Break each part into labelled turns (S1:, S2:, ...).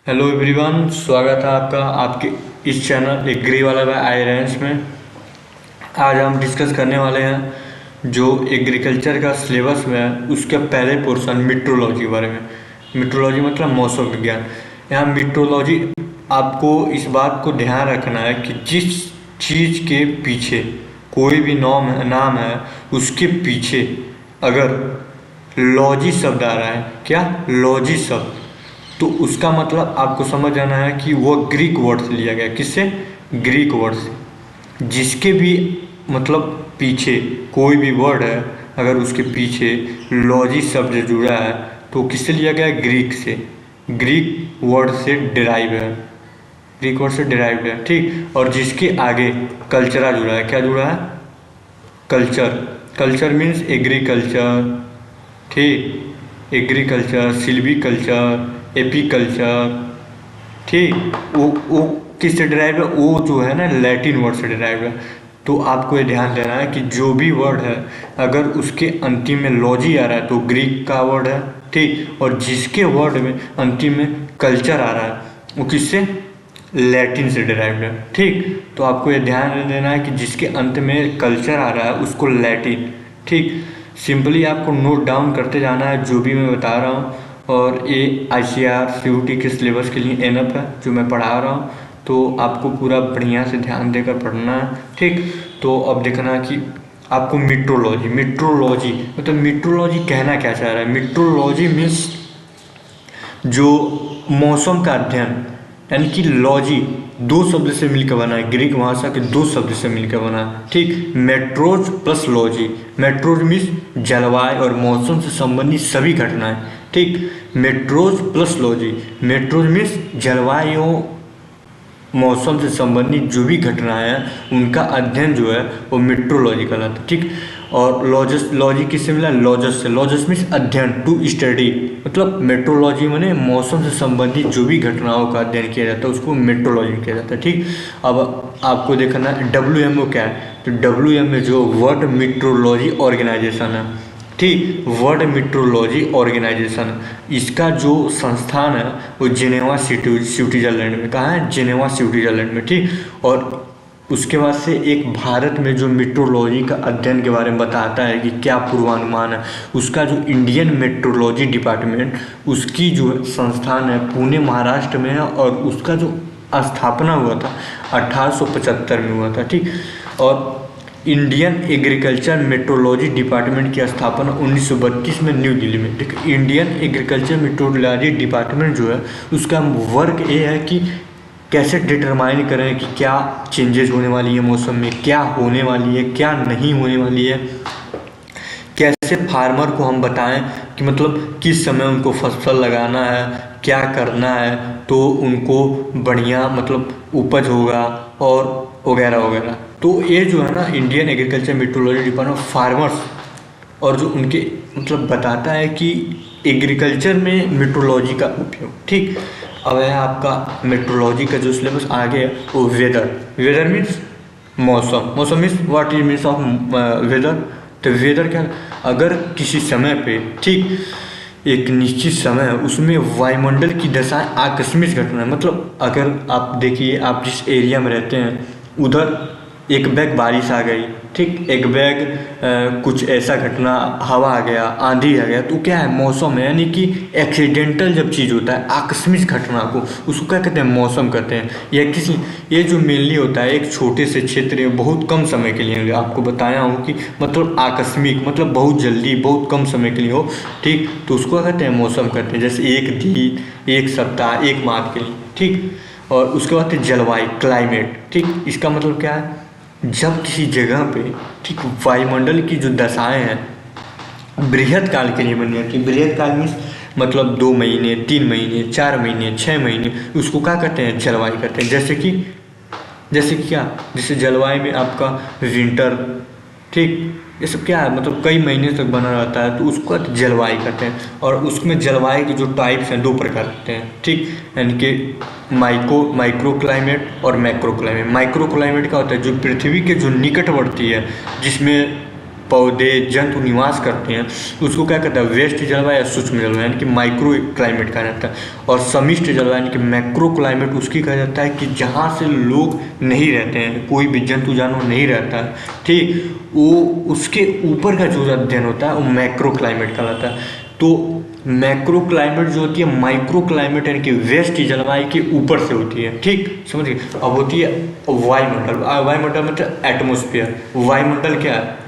S1: Hello everyone, स्वागत है आपका आपके इस चैनल एग्री वाला बाय आयरेंस में। आज हम डिस्कस करने वाले हैं जो एग्रीकल्चर का सिलेबस में है उसके पहले पोर्शन मीट्रोलॉजी बारे में। मीट्रोलॉजी मतलब मौसम विज्ञान। यहाँ मीट्रोलॉजी आपको इस बात को ध्यान रखना है कि जिस चीज़ के पीछे कोई भी नाम है उसके पीछे अगर लॉजी शब्द आ रहा है, क्या लॉजी शब्द, तो उसका मतलब आपको समझ आना है कि वो ग्रीक वर्ड से लिया गया। किससे? ग्रीक वर्ड से। जिसके भी मतलब पीछे कोई भी वर्ड है अगर उसके पीछे लॉजी शब्द जुड़ा है तो किससे लिया गया है? ग्रीक से। ग्रीक वर्ड से डिराइव है, ग्रीक वर्ड से डिराइव है, ठीक। और जिसके आगे कल्चरा जुड़ा है, क्या जुड़ा है? कल्चर। कल्चर मीन्स एग्रीकल्चर, ठीक। एग्रीकल्चर, सिल्वीकल्चर, एपीकल्चर, ठीक। वो किससे डिराइव है? वो जो है ना लैटिन वर्ड से डिराइव है। तो आपको ये ध्यान देना है कि जो भी वर्ड है अगर उसके अंतिम में लॉजी आ रहा है तो ग्रीक का वर्ड है, ठीक। और जिसके वर्ड में अंतिम में कल्चर आ रहा है वो किससे? लैटिन से डिराइव्ड है, ठीक। तो आपको ये ध्यान देना है कि जिसके अंत में कल्चर आ रहा है उसको लैटिन, ठीक। सिंपली आपको नोट डाउन करते जाना है जो भी मैं बता रहा हूँ। और ये ICAR CUT के सिलेबस के लिए एनफ है जो मैं पढ़ा रहा हूँ, तो आपको पूरा बढ़िया से ध्यान देकर पढ़ना है, ठीक। तो अब देखना कि आपको मीट्रोलॉजी मतलब मीट्रोलॉजी कहना क्या चाह रहा है। मीट्रोलॉजी मीन्स जो मौसम का अध्ययन, यानी कि लॉजी दो शब्द से मिलकर बना है, ग्रीक भाषा के दो शब्द से मिलकर बना है, ठीक। Metros plus logy. Metros means जलवायु और मौसम से संबंधित सभी घटनाएं, ठीक। Metros plus logy. Metros means जलवायु मौसम से संबंधित जो भी घटनाएं हैं उनका अध्ययन जो है वो मेट्रोलॉजी कहलाता है, ठीक। और लॉजी किससे मिला? लॉजस से। लॉजस मीन्स अध्ययन, टू स्टडी। मतलब मेट्रोलॉजी माने मौसम से संबंधित जो भी घटनाओं का अध्ययन किया जाता है उसको मेट्रोलॉजी किया जाता है, ठीक। अब आपको देखना है WMO क्या है। तो WMO जो वर्ल्ड मीट्रोलॉजी ऑर्गेनाइजेशन है, ठीक। वर्ल्ड मीट्रोलॉजी ऑर्गेनाइजेशन, इसका जो संस्थान है वो जिनेवा स्विट्जरलैंड में। कहाँ है? जिनेवा स्विट्जरलैंड में, ठीक। और उसके बाद से एक भारत में जो मीट्रोलॉजी का अध्ययन के बारे में बताता है कि क्या पूर्वानुमान है, उसका जो इंडियन मेट्रोलॉजी डिपार्टमेंट, उसकी जो संस्थान है पुणे महाराष्ट्र में है। और उसका जो स्थापना हुआ था 1875 में हुआ था, ठीक। और इंडियन एग्रीकल्चर मेट्रोलॉजी डिपार्टमेंट की स्थापना 1932 में न्यू दिल्ली में। देखिए इंडियन एग्रीकल्चर मेट्रोलॉजी डिपार्टमेंट जो है उसका वर्क ये है कि कैसे डिटरमाइन करें कि क्या चेंजेस होने वाली है मौसम में, क्या होने वाली है, क्या नहीं होने वाली है। कैसे फार्मर को हम बताएं कि मतलब किस समय उनको फसल लगाना है, क्या करना है तो उनको बढ़िया मतलब उपज होगा और वगैरह वगैरह। तो ये जो है ना Indian agriculture metrology department farmers और जो उनके मतलब बताता है कि एग्रीकल्चर में मेट्रोलॉजी का उपयोग, ठीक। अब है आपका मेट्रोलॉजी का जो सिलेबस आगे है वो वेदर मीन्स मौसम। मौसम means what is means of weather. तो वेदर क्या? अगर किसी समय पे, ठीक, एक निश्चित समय है उसमें वायुमंडल की दशाएं आकस्मिक घटना है। मतलब अगर आप देखिए आप जिस एरिया में रहते हैं उधर एक बैग बारिश आ गई, ठीक, एक बैग कुछ ऐसा घटना, हवा आ गया, आंधी आ गया, तो क्या है? मौसम है। यानी कि एक्सीडेंटल जब चीज़ होता है आकस्मिक घटना को उसको क्या कहते हैं? मौसम कहते हैं। ये जो मेनली होता है एक छोटे से क्षेत्र में बहुत कम समय के लिए, आपको बताया हूँ कि मतलब आकस्मिक मतलब बहुत जल्दी बहुत कम समय के लिए हो, ठीक, तो उसको क्या कहते हैं? मौसम कहते हैं। जैसे एक दिन, एक सप्ताह, एक माह के लिए, ठीक। और उसके बाद जलवायु, क्लाइमेट, ठीक। इसका मतलब क्या है? जब किसी जगह पे, ठीक, वायुमंडल की जो दशाएं हैं बृहद काल के लिए बनी जाती है। बृहद काल मीन्स मतलब 2 महीने, 3 महीने, 4 महीने, 6 महीने, उसको क्या कहते हैं? जलवायु कहते हैं। जैसे कि क्या? जैसे जलवायु में आपका विंटर, ठीक, ये सब क्या है? मतलब कई महीने तक बना रहता है तो उसको जलवायु कहते हैं। और उसमें जलवायु के जो टाइप्स हैं 2 प्रकार होते हैं, ठीक। यानी कि माइक्रो क्लाइमेट और मैक्रो क्लाइमेट। माइक्रो क्लाइमेट क्या होता है? जो पृथ्वी के जो निकटवर्ती है जिसमें पौधे जंतु निवास करते हैं उसको क्या कहता है, व्यष्टि जलवायु या सूक्ष्म जलवायु यानी कि माइक्रो क्लाइमेट कहा जाता है। और समिष्ट जलवायु यानी कि मैक्रो क्लाइमेट उसकी कहा जाता है कि जहाँ से लोग नहीं रहते हैं, कोई भी जंतु जानवर नहीं रहता है, ठीक, वो उसके ऊपर का जो अध्ययन होता है वो मैक्रो क्लाइमेट कहलाता है। तो मैक्रो क्लाइमेट जो होती है माइक्रो क्लाइमेट यानी कि वेस्ट जलवायु के ऊपर से होती है, ठीक, समझिए। अब होती है वायुमंडल। वायुमंडल मतलब एटमोस्फियर। वायुमंडल क्या है,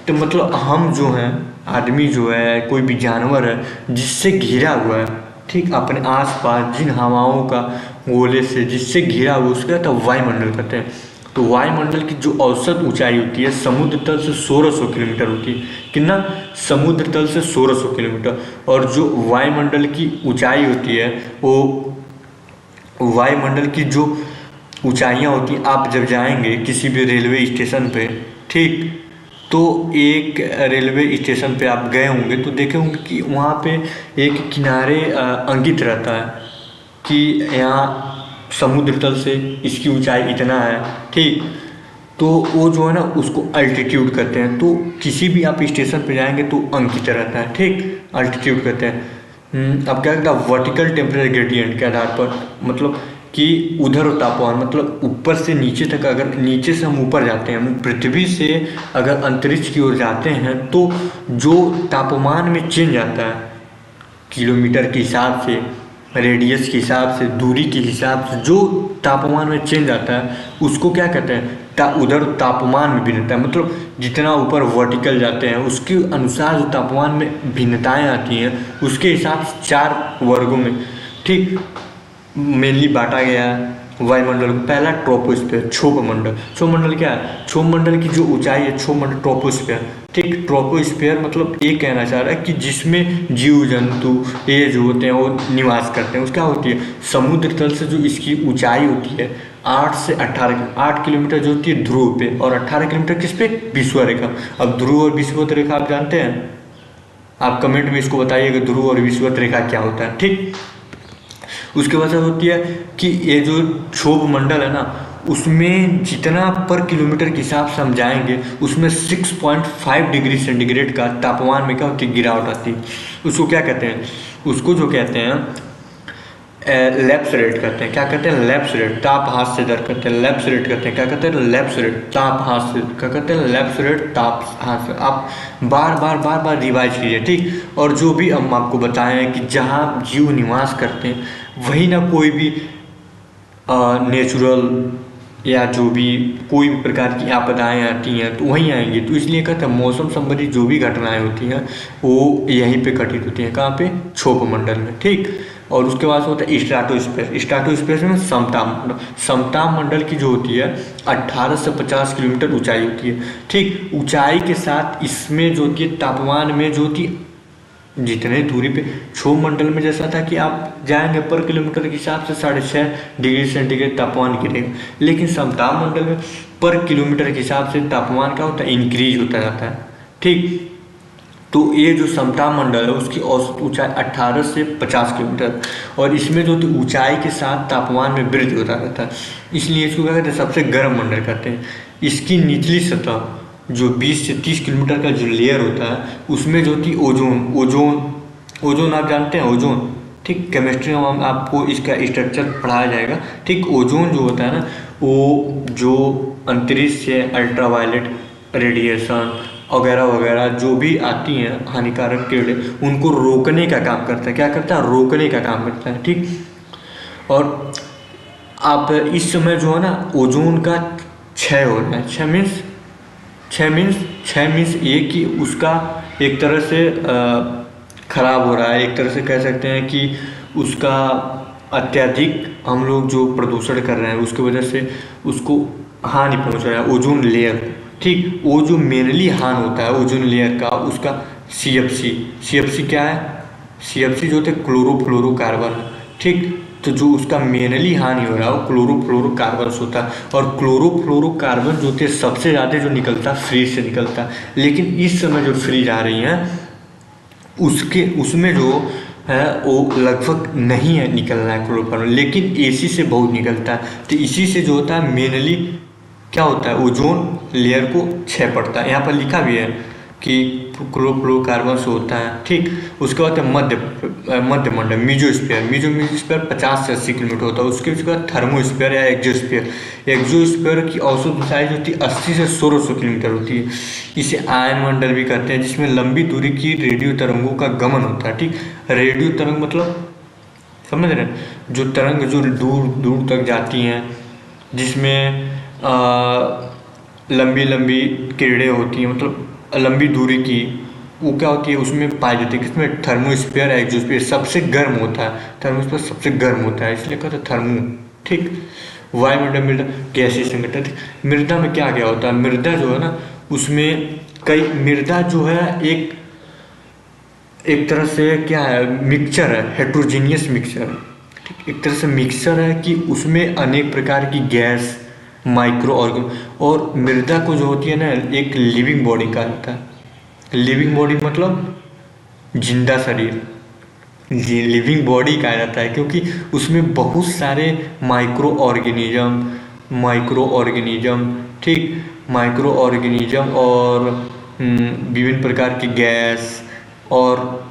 S1: तो मतलब हम जो हैं, आदमी जो है, कोई भी जानवर है जिससे घिरा हुआ है, ठीक, अपने आसपास जिन हवाओं का गोले से जिससे घिरा हुआ उसका तो वायुमंडल कहते हैं। तो वायुमंडल की जो औसत ऊंचाई होती है समुद्र तल से 1600 किलोमीटर होती है। कितना, समुद्र तल से 1600 किलोमीटर। और जो वायुमंडल की ऊंचाई होती है वो वायुमंडल की जो ऊंचाइयाँ होती हैं, आप जब जाएंगे किसी भी रेलवे स्टेशन पे, ठीक, तो एक रेलवे स्टेशन पे आप गए होंगे तो देखे होंगे कि वहाँ पे एक किनारे अंकित रहता है कि यहाँ समुद्र तल से इसकी ऊंचाई इतना है, ठीक। तो वो जो है ना उसको अल्टीट्यूड कहते हैं। तो किसी भी आप स्टेशन पे जाएंगे तो अंकित रहता है, ठीक, अल्टीट्यूड कहते हैं। अब क्या कहता है, वर्टिकल टेम्परेचर ग्रेडियंट के आधार पर, मतलब कि उधर तापमान, मतलब ऊपर से नीचे तक, अगर नीचे से हम ऊपर जाते हैं, पृथ्वी से अगर अंतरिक्ष की ओर जाते हैं तो जो तापमान में चेंज आता है किलोमीटर के हिसाब से, रेडियस के हिसाब से, दूरी के हिसाब से जो तापमान में चेंज आता है उसको क्या कहते हैं, उधर तापमान में भिन्नता है। मतलब जितना ऊपर वर्टिकल जाते हैं उसके अनुसार जो तापमान में भिन्नताएं आती हैं उसके हिसाब से 4 वर्गों में, ठीक, मेनली बांटा गया है वायुमंडल को। पहला ट्रोपोस्फीयर, क्षोभ मंडल। क्षोभ मंडल क्या है, क्षोभ मंडल की जो ऊंचाई है, क्षोभ मंडल ट्रोपोस्फीयर, ठीक। ट्रोपोस्फीयर मतलब ये कहना चाह रहा है कि जिसमें जीव जंतु ये जो होते हैं वो निवास करते हैं। उसका होती है समुद्र तल से जो इसकी ऊंचाई होती है 8 से 8 किलोमीटर जो होती है ध्रुव पे, और 18 किलोमीटर किस पे, विषुवत रेखा। अब ध्रुव और विषुवत रेखा आप जानते हैं, आप कमेंट में इसको बताइएगा ध्रुव और विषुवत रेखा क्या होता है, ठीक। उसके बाद होती है कि ये जो क्षोभ मंडल है ना उसमें जितना पर किलोमीटर के हिसाब से हम जाएंगे उसमें 6.5 डिग्री सेंटीग्रेड का तापमान में क्या होती है, गिरावट आती है। उसको क्या कहते हैं, उसको जो कहते हैं लैप्स रेट कहते हैं। क्या कहते हैं, लैप्स रेट, ताप हास्य दर कहते हैं, लैप्स रेट कहते हैं। क्या कहते हैं, लैप्स रेट, ताप हास्य, क्या कहते हैं, लैप्स रेट, ताप हास्य। आप बार बार रिवाइज कीजिए, ठीक। और जो भी हम आपको बताएं कि जहाँ जीव निवास करते हैं वही ना कोई भी नेचुरल या जो भी कोई भी प्रकार की आपदाएं आती हैं तो वहीं आएंगी। तो इसलिए कहते हैं मौसम संबंधी जो भी घटनाएं होती हैं वो यहीं पे घटित होती हैं। कहाँ पे, क्षोभ मंडल में, ठीक। और उसके बाद होता है स्ट्राटोस्फीयर। स्ट्राटोस्फीयर में समताप मंडल की जो होती है 18 से 50 किलोमीटर ऊंचाई होती है, ठीक। ऊंचाई के साथ इसमें जो होती है तापमान में जो होती है जितने दूरी पे, क्षोभ मंडल में जैसा था कि आप जाएंगे पर किलोमीटर के हिसाब से 6.5 डिग्री सेंटीग्रेड तापमान गिरेगा, लेकिन समताप मंडल में पर किलोमीटर के हिसाब से तापमान क्या होता है, इंक्रीज होता जाता है, ठीक। तो ये जो समताप मंडल है उसकी औसत ऊंचाई 18 से 50 किलोमीटर, और इसमें जो ऊंचाई के साथ तापमान में वृद्धि होता रहता है, इसलिए इसको क्या कहते हैं, सबसे गर्म मंडल कहते हैं। इसकी निचली सतह जो 20 से 30 किलोमीटर का जो लेयर होता है उसमें जो होती ओजोन आप जानते हैं, ओजोन, ठीक। केमिस्ट्री में हम आपको इसका स्ट्रक्चर पढ़ाया जाएगा, ठीक। ओजोन जो होता है ना वो जो अंतरिक्ष से अल्ट्रावायलेट रेडिएशन वगैरह वगैरह जो भी आती हैं हानिकारक किरणें उनको रोकने का काम करता है। क्या करता है, रोकने का काम करता है, ठीक। और आप इस समय जो है ना ओजोन का क्षय हो रहा है। छः मीन्स ये कि उसका एक तरह से खराब हो रहा है, एक तरह से कह सकते हैं कि उसका अत्यधिक हम लोग जो प्रदूषण कर रहे हैं उसकी वजह से उसको हानि पहुंच रहा है ओजोन लेयर, ठीक। वो जो मेनली हानि होता है ओजोन लेयर का उसका CFC क्या है, CFC जो होते हैं क्लोरोफ्लोरोकार्बन, ठीक। तो जो उसका मेनली हानि हो रहा है वो क्लोरोफ्लोरोकार्बन होता है, और क्लोरोफ्लोरोकार्बन जो होते हैं सबसे ज़्यादा जो निकलता है फ्रीज से निकलता है। लेकिन इस समय जो फ्रीज आ रही हैं उसमें जो है वो लगभग नहीं है निकल रहा है क्लोरोफ्लोरोकार्बन, लेकिन AC से बहुत निकलता है। तो इसी से जो होता है मेनली क्या होता है, ओजोन लेयर को क्षय पड़ता है। यहाँ पर लिखा भी है कि क्लोरोफ्लोरोकार्बन से होता है, ठीक। उसके बाद मध्य मंडल मीजोस्फीयर। मीजोस्फीयर 50 से 80 किलोमीटर होता है। उसके बाद थर्मोस्फीयर या एक्सोस्फीयर। एक्सोस्फीयर की औसत ऊंचाई जो होती है 80 से 1600 किलोमीटर होती है। इसे आयन मंडल भी कहते हैं, जिसमें लंबी दूरी की रेडियो तरंगों का गमन होता है, ठीक। रेडियो तरंग मतलब समझ रहे हैं, जो तरंग जो दूर दूर तक जाती हैं, जिसमें लंबी लंबी किरणें होती हैं, मतलब लंबी दूरी की, वो क्या होती है, उसमें पाई जाती है। किसमें, थर्मोस्फीयर एक्सोस्फीयर सबसे गर्म होता है। थर्मोस्फीयर सबसे गर्म होता है, इसलिए कहते हैं थर्मो, ठीक। वायुमंडल, मृदा, गैसीय संघटन। मृदा में क्या क्या होता है, मृदा जो है ना, उसमें कई, मृदा जो है एक तरह से क्या है, मिक्सचर है, हेट्रोजीनियस मिक्सचर है, ठीक। एक तरह से मिक्सचर है कि उसमें अनेक प्रकार की गैस, माइक्रो ऑर्गन, और मृदा को जो होती है ना, एक लिविंग बॉडी कहा जाता है। लिविंग बॉडी मतलब जिंदा शरीर, लिविंग बॉडी कहा जाता है, क्योंकि उसमें बहुत सारे माइक्रो ऑर्गेनिज्म, ठीक, माइक्रो ऑर्गेनिज्म और विभिन्न प्रकार की गैस और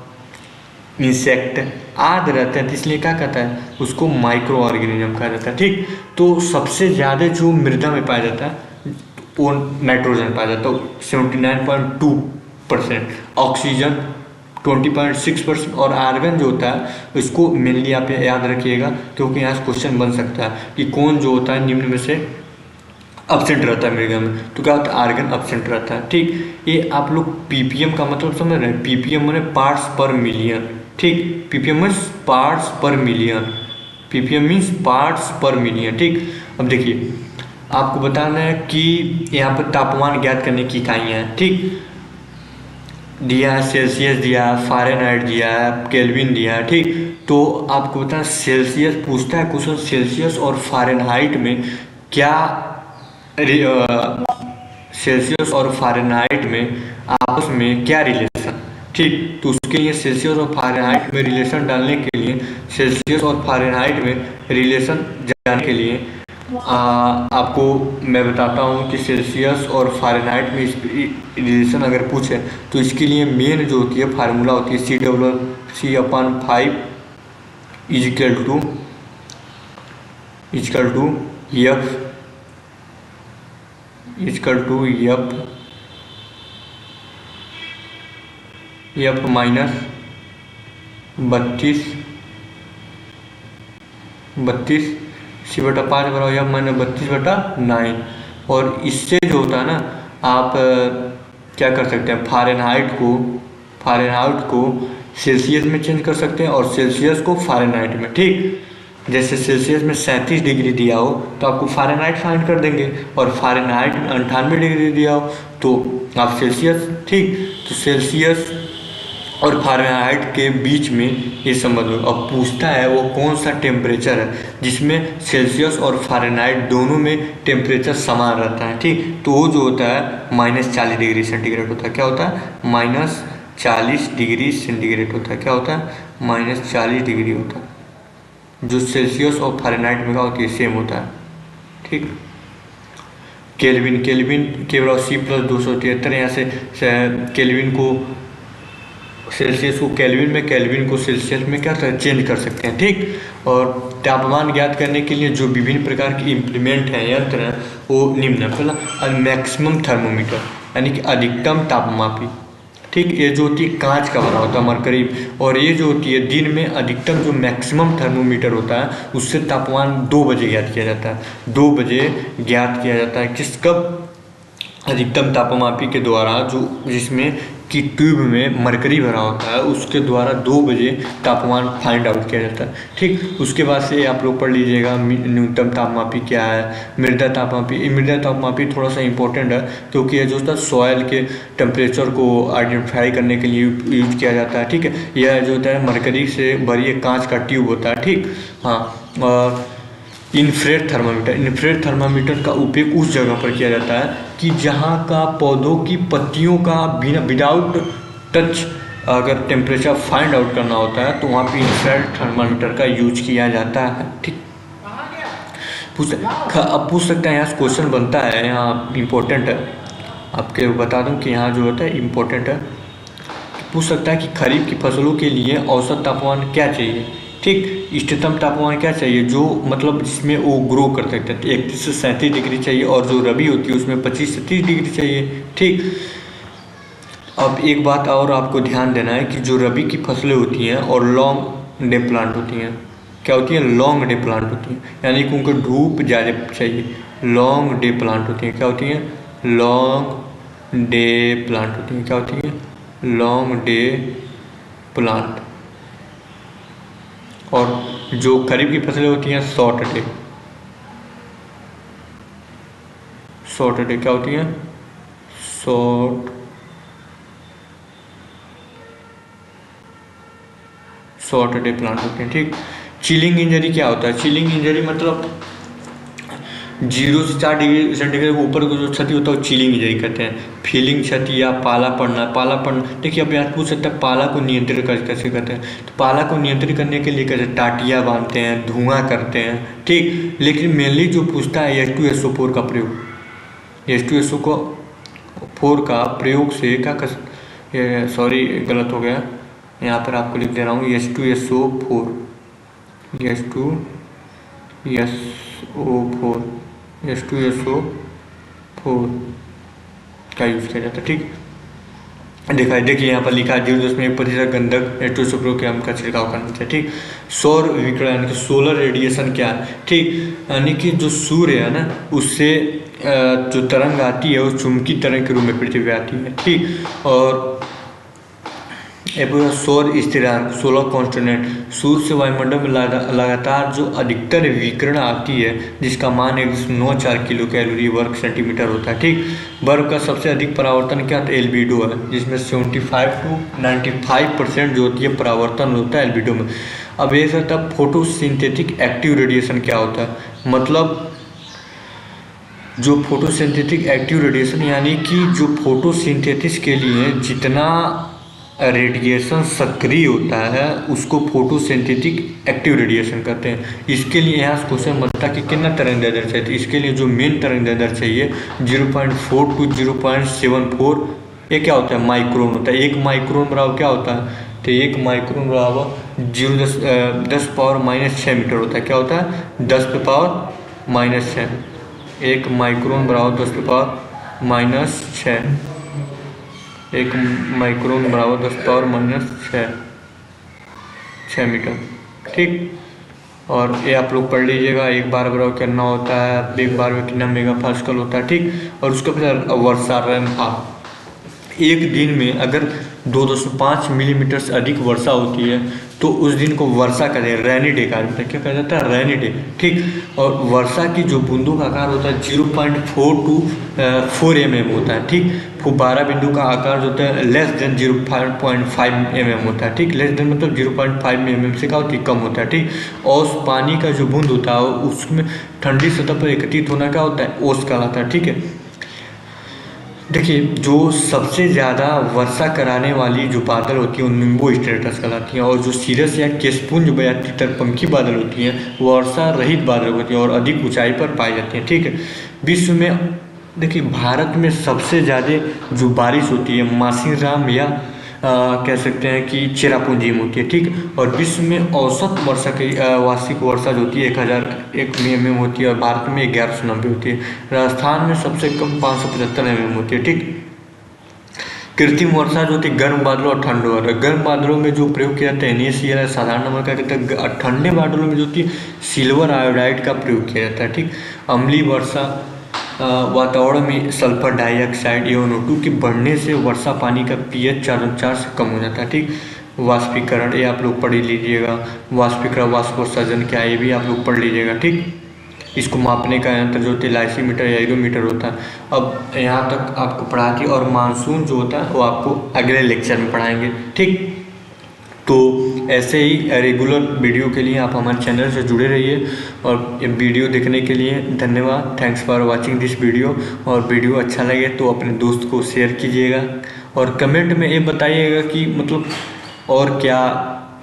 S1: इंसेक्ट आदि रहते हैं, तो इसलिए क्या कहता है, उसको माइक्रो ऑर्गेनिज्म कहा जाता है, ठीक। तो सबसे ज़्यादा जो मृदा में पाया जाता है वो नाइट्रोजन पाया जाता है 79.2%, ऑक्सीजन 20.6% और आर्गन जो होता है इसको मेनली आप याद रखिएगा, क्योंकि यहाँ से क्वेश्चन बन सकता है कि कौन जो होता है निम्न में से एब्सेंट रहता है मृदा में, तो क्या होता है, आर्गन एब्सेंट रहता है, ठीक। ये आप लोग पीपीएम का मतलब समझ रहे हैं, पीपीएम माने पार्ट्स पर मिलियन, ठीक। पीपीएम मीन्स पार्ट्स पर मिलियन, पीपीएम मीन्स पार्ट्स पर मिलियन, ठीक। अब देखिए आपको बताना है कि यहाँ पर तापमान ज्ञात करने की इकाइयाँ हैं, ठीक। दिया है सेल्सियस, दिया है फ़ारेनहाइट, दिया है केल्विन, दिया है, ठीक। तो आपको बताना, सेल्सियस पूछता है क्वेश्चन, सेल्सियस और फ़ारेनहाइट में क्या, सेल्सियस और फ़ारेनहाइट में आपस में क्या रिलेशन, ठीक। तो उसके लिए सेल्सियस और फ़ारेनहाइट में रिलेशन डालने के लिए, सेल्सियस और फ़ारेनहाइट में रिलेशन जानने के लिए आपको मैं बताता हूँ कि सेल्सियस और फ़ारेनहाइट में रिलेशन अगर पूछे तो इसके लिए मेन जो होती है फार्मूला होती है C/5 is equal to F minus 32 C/5 बराबर F माइनस 32/9। और इससे जो होता है ना, आप क्या कर सकते हैं, फ़ारेनहाइट को सेल्सियस में चेंज कर सकते हैं और सेल्सियस को फ़ारेनहाइट में, ठीक। जैसे सेल्सियस में 37 डिग्री दिया हो तो आपको फ़ारेनहाइट फाइंड कर देंगे, और फ़ारेनहाइट में 98 डिग्री दिया हो तो आप सेल्सियस, ठीक। तो सेल्सियस और फ़ारेनहाइट के बीच में ये संबंध हो। अब पूछता है वो कौन सा टेम्परेचर है जिसमें सेल्सियस और फ़ारेनहाइट दोनों में टेम्परेचर समान रहता है, ठीक। तो वो जो होता है -40 डिग्री सेंटीग्रेड होता है। क्या होता है, -40 डिग्री सेंटीग्रेड होता है। क्या होता है, -40 डिग्री होता है, जो सेल्सियस और फ़ारेनहाइट में क्या होती है, सेम होता है, ठीक। केल्विन के बराबर C+273, यहाँ से केल्विन को सेल्सियस को केल्विन में, केल्विन को सेल्सियस में क्या चेंज कर सकते हैं, ठीक। और तापमान ज्ञात करने के लिए जो विभिन्न प्रकार के इम्प्लीमेंट हैं, यंत्र हैं, वो निम्न है। पहला मैक्सिमम थर्मोमीटर, यानी कि अधिकतम तापमापी, ठीक। ये जो होती है कांच का बना होता है, मरकरी। और ये जो होती है दिन में अधिकतम जो मैक्सिमम थर्मोमीटर होता है उससे तापमान 2 बजे ज्ञात किया जाता है। 2 बजे ज्ञात किया जाता है, किस, कब, अधिकतम तापमापी के द्वारा, जो जिसमें कि ट्यूब में मरकरी भरा होता है उसके द्वारा 2 बजे तापमान फाइंड आउट किया जाता है, ठीक। उसके बाद से आप लोग पढ़ लीजिएगा न्यूनतम तापमापी क्या है, मृदा तापमापी। मृदा तापमापी थोड़ा सा इंपॉर्टेंट है, क्योंकि ये जो होता है सॉयल के टेम्परेचर को आइडेंटिफाई करने के लिए यूज किया जाता है, ठीक है। यह जो होता है मरकरी से भरी एक कांच का ट्यूब होता है, ठीक। हाँ, और इंफ्रारेड थर्मामीटर का उपयोग उस जगह पर किया जाता है कि जहाँ का पौधों की पत्तियों का बिना विदाउट टच अगर टेम्परेचर फाइंड आउट करना होता है तो वहाँ पे इंफ्रारेड थर्मामीटर का यूज किया जाता है, ठीक। अब पूछ सकते हैं, यहाँ क्वेश्चन बनता है, यहाँ इम्पोर्टेंट है, आपके बता दूं कि यहाँ जो होता है इम्पोर्टेंट है। पूछ सकता है कि खरीफ की फसलों के लिए औसत तापमान क्या चाहिए, ठीक, इष्टतम तापमान क्या चाहिए, जो मतलब जिसमें वो ग्रो कर सकते हैं, 31 से 37 डिग्री चाहिए, और जो रबी होती है उसमें 25 से 30 डिग्री चाहिए, ठीक। अब एक बात और आपको ध्यान देना है कि जो रबी की फसलें होती हैं और लॉन्ग डे प्लांट होती हैं, क्या होती हैं, लॉन्ग डे प्लांट होती हैं, यानी कि उनको धूप ज़्यादा चाहिए, लॉन्ग डे प्लांट होती हैं, क्या होती हैं, लॉन्ग डे प्लांट होती हैं, क्या होती हैं, लॉन्ग डे प्लांट। और जो खरीफ की फसलें होती हैं शॉर्ट डे, शॉर्ट डे क्या होती हैं, शॉर्ट डे प्लांट होते हैं, ठीक। चिलिंग इंजरी क्या होता है, चिलिंग इंजरी मतलब 0 से 4 डिग्री सेंटीग्रेड ऊपर को जो क्षति होता है वो चिलिंग इंजरी कहते हैं। फीलिंग क्षति या पाला पड़ना, पाला पड़ना, देखिए अब यहाँ पूछ सकता है पाला को नियंत्रित कैसे करते हैं, तो पाला को नियंत्रित करने के लिए कैसे, टाटियाँ बांधते हैं, धुआं करते हैं, ठीक। लेकिन मेनली जो पूछता है H2SO4 का प्रयोग, H2SO4 का प्रयोग से क्या कर, सॉरी गलत हो गया, यहाँ पर आपको लिख दे रहा हूँ H2SO4 का यूज़ किया जाता है, ठीक। देखिए यहाँ पर लिखा है 0.1% गंधक H2SO4 के का छिड़काव करना चाहिए, ठीक। सौर विकिरण यानी कि सोलर रेडिएशन क्या है, ठीक, यानी कि जो सूर्य है ना उससे जो तरंग आती है वो चुंबकीय तरंग के रूप में पृथ्वी पे आती है, ठीक। और सौर स्थिरांक, सोलर कॉन्स्टेंट, सूर्य से वायुमंडल में लगातार जो अधिकतर विकिरण आती है जिसका मान 194 किलो कैलोरी वर्ग सेंटीमीटर होता है, ठीक। बर्फ का सबसे अधिक परावर्तन क्या होता है, एल्बिडो है, जिसमें 75 to 95% जो होती है परावर्तन होता है एल्बिडो में। अब ये सकता है फोटोसिंथेटिक एक्टिव रेडिएशन क्या होता है, मतलब जो फोटोसिंथेटिक एक्टिव रेडिएशन यानी कि जो फोटोसिंथेसिस के लिए जितना रेडिएशन सक्रिय होता है उसको फोटोसिंथेटिक एक्टिव रेडिएशन कहते हैं। इसके लिए यहाँ क्वेश्चन बनता है कि कितना तरंग दैर्ध्य चाहिए, तो इसके लिए जो मेन तरंग दैर्ध्य चाहिए 0.4 to 0.74, ये क्या होता है, माइक्रोन होता है। एक माइक्रोन बराबर क्या होता है, तो एक माइक्रोन बराबर 10⁻⁻6 मीटर होता है, क्या होता है, 10⁻⁻6, एक माइक्रोन बराबर 10⁻⁻6, एक माइक्रोन बराबर 10⁻⁻6 मीटर, ठीक। और ये आप लोग पढ़ लीजिएगा, एक बार बराबर कितना होता है, एक बार में कितना मेगा पास्कल होता है, ठीक। और उसके बाद वर्षा रेनफॉल, एक दिन में अगर 2.5 मिलीमीटर से अधिक वर्षा होती है तो उस दिन को वर्षा कहते हैं, रैनी डे कहा जाता है, क्या कहा जाता है, रैनी डे, ठीक। और वर्षा की जो बूंदों का आकार होता है 0.4 to 4 mm होता है, ठीक। फुब्बारा बिंदु का आकार जो होता है लेस देन 0.5 mm होता है, ठीक। लेस देन मतलब 0.5 mm से क्या होती है, कम होता है, ठीक। और पानी का जो बूंद होता है उसमें ठंडी सतह पर एकत्रित होना क्या होता है, ओस कहलाता है, ठीक है। देखिए जो सबसे ज़्यादा वर्षा कराने वाली जो बादल होती हैं वो निम्बो स्ट्रेटस कहलाती हैं, और जो सीरस या केशपुंज या तितरपंखी बादल होती हैं वर्षा रहित बादल होती हैं और अधिक ऊंचाई पर पाई जाती हैं, ठीक है। विश्व में देखिए भारत में सबसे ज़्यादा जो बारिश होती है मासिनराम या कह सकते हैं कि चेरापूंजी में होती है, ठीक। और विश्व में औसत वर्षा की वार्षिक वर्षा जो होती है 1001 mm होती है, और भारत में 1190 होती है। राजस्थान में सबसे कम 575 mm होती है, ठीक। कृत्रिम वर्षा जो होती है गर्म बादलों और ठंडे बादलों, गर्म बादलों में जो प्रयोग किया जाता है NaCl साधारण नंबर का कहते हैं, ठंडे बादलों में जो होती है सिल्वर आयोडाइड का प्रयोग किया जाता है, ठीक। अम्लीय वर्षा वातावरण में सल्फर डाइऑक्साइड एवं O2 के बढ़ने से वर्षा पानी का pH 4.4 से कम हो जाता है, ठीक। वाष्पीकरण ये आप लोग पढ़ लीजिएगा, वाष्पीकरण वाष्पोत्सर्जन क्या है ये भी आप लोग पढ़ लीजिएगा, ठीक। इसको मापने का यंत्र जो होता है लाइसीमीटर या एरोमीटर होता है। अब यहाँ तक आपको पढ़ाती है, और मानसून जो होता है वो आपको अगले लेक्चर में पढ़ाएंगे, ठीक। तो ऐसे ही रेगुलर वीडियो के लिए आप हमारे चैनल से जुड़े रहिए, और ये वीडियो देखने के लिए धन्यवाद, thanks for watching this video. और वीडियो अच्छा लगे तो अपने दोस्त को शेयर कीजिएगा, और कमेंट में ये बताइएगा कि मतलब और क्या,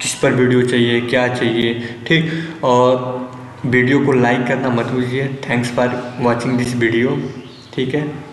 S1: किस पर वीडियो चाहिए, क्या चाहिए, ठीक। और वीडियो को लाइक करना मत भूलिए। Thanks for watching this video. ठीक है।